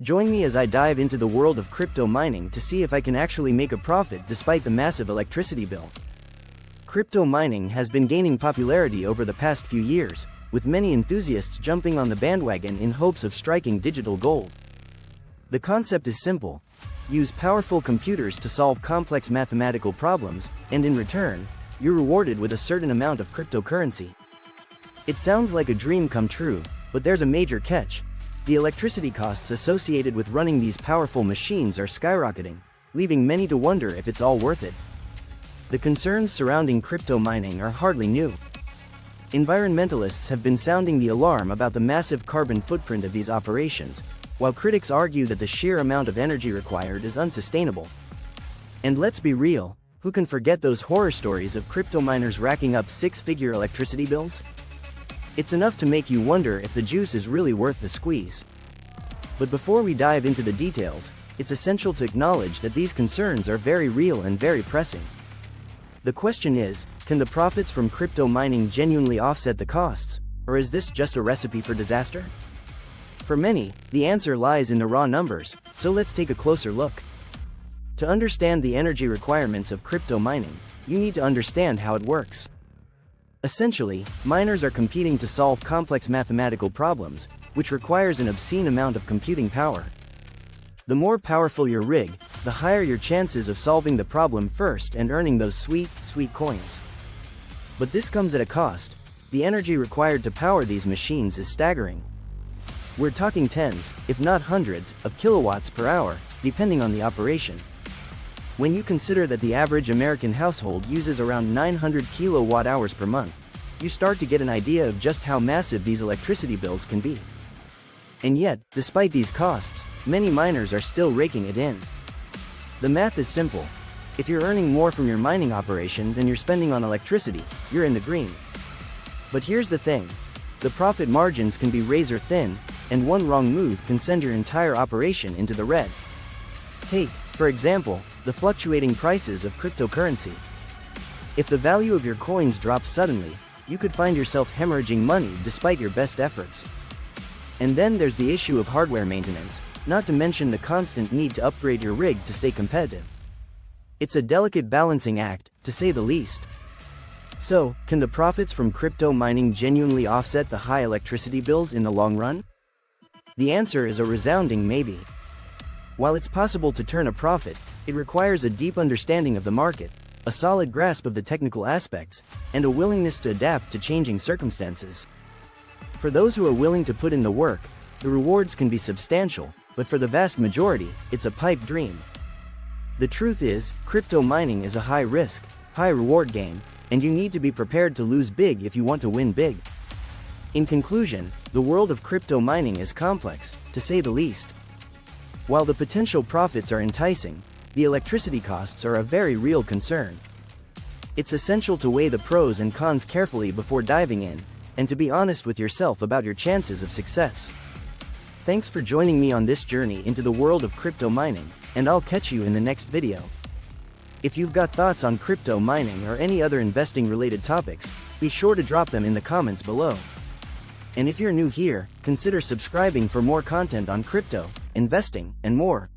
Join me as I dive into the world of crypto mining to see if I can actually make a profit despite the massive electricity bill. Crypto mining has been gaining popularity over the past few years, with many enthusiasts jumping on the bandwagon in hopes of striking digital gold. The concept is simple. Use powerful computers to solve complex mathematical problems, and in return, you're rewarded with a certain amount of cryptocurrency. It sounds like a dream come true, but there's a major catch. The electricity costs associated with running these powerful machines are skyrocketing, leaving many to wonder if it's all worth it. The concerns surrounding crypto mining are hardly new. Environmentalists have been sounding the alarm about the massive carbon footprint of these operations, while critics argue that the sheer amount of energy required is unsustainable. And let's be real, who can forget those horror stories of crypto miners racking up six-figure electricity bills? It's enough to make you wonder if the juice is really worth the squeeze. But before we dive into the details, it's essential to acknowledge that these concerns are very real and very pressing. The question is, can the profits from crypto mining genuinely offset the costs, or is this just a recipe for disaster? For many, the answer lies in the raw numbers, so let's take a closer look. To understand the energy requirements of crypto mining, you need to understand how it works. Essentially, miners are competing to solve complex mathematical problems, which requires an obscene amount of computing power. The more powerful your rig, the higher your chances of solving the problem first and earning those sweet coins. But this comes at a cost. The energy required to power these machines is staggering. We're talking tens, if not hundreds, of kilowatts per hour, depending on the operation. When you consider that the average American household uses around 900 kilowatt-hours per month, you start to get an idea of just how massive these electricity bills can be. And yet, despite these costs, many miners are still raking it in. The math is simple. If you're earning more from your mining operation than you're spending on electricity, you're in the green. But here's the thing. The profit margins can be razor thin, and one wrong move can send your entire operation into the red. Take, for example, the fluctuating prices of cryptocurrency. If the value of your coins drops suddenly, you could find yourself hemorrhaging money despite your best efforts. And then there's the issue of hardware maintenance, not to mention the constant need to upgrade your rig to stay competitive. It's a delicate balancing act, to say the least. So, can the profits from crypto mining genuinely offset the high electricity bills in the long run? The answer is a resounding maybe. While it's possible to turn a profit, it requires a deep understanding of the market, a solid grasp of the technical aspects, and a willingness to adapt to changing circumstances. For those who are willing to put in the work, the rewards can be substantial, but for the vast majority, it's a pipe dream. The truth is, crypto mining is a high-risk, high-reward game, and you need to be prepared to lose big if you want to win big. In conclusion, the world of crypto mining is complex, to say the least. While the potential profits are enticing, the electricity costs are a very real concern. It's essential to weigh the pros and cons carefully before diving in, and to be honest with yourself about your chances of success. Thanks for joining me on this journey into the world of crypto mining, and I'll catch you in the next video. If you've got thoughts on crypto mining or any other investing-related topics, be sure to drop them in the comments below. And if you're new here, consider subscribing for more content on crypto, investing, and more.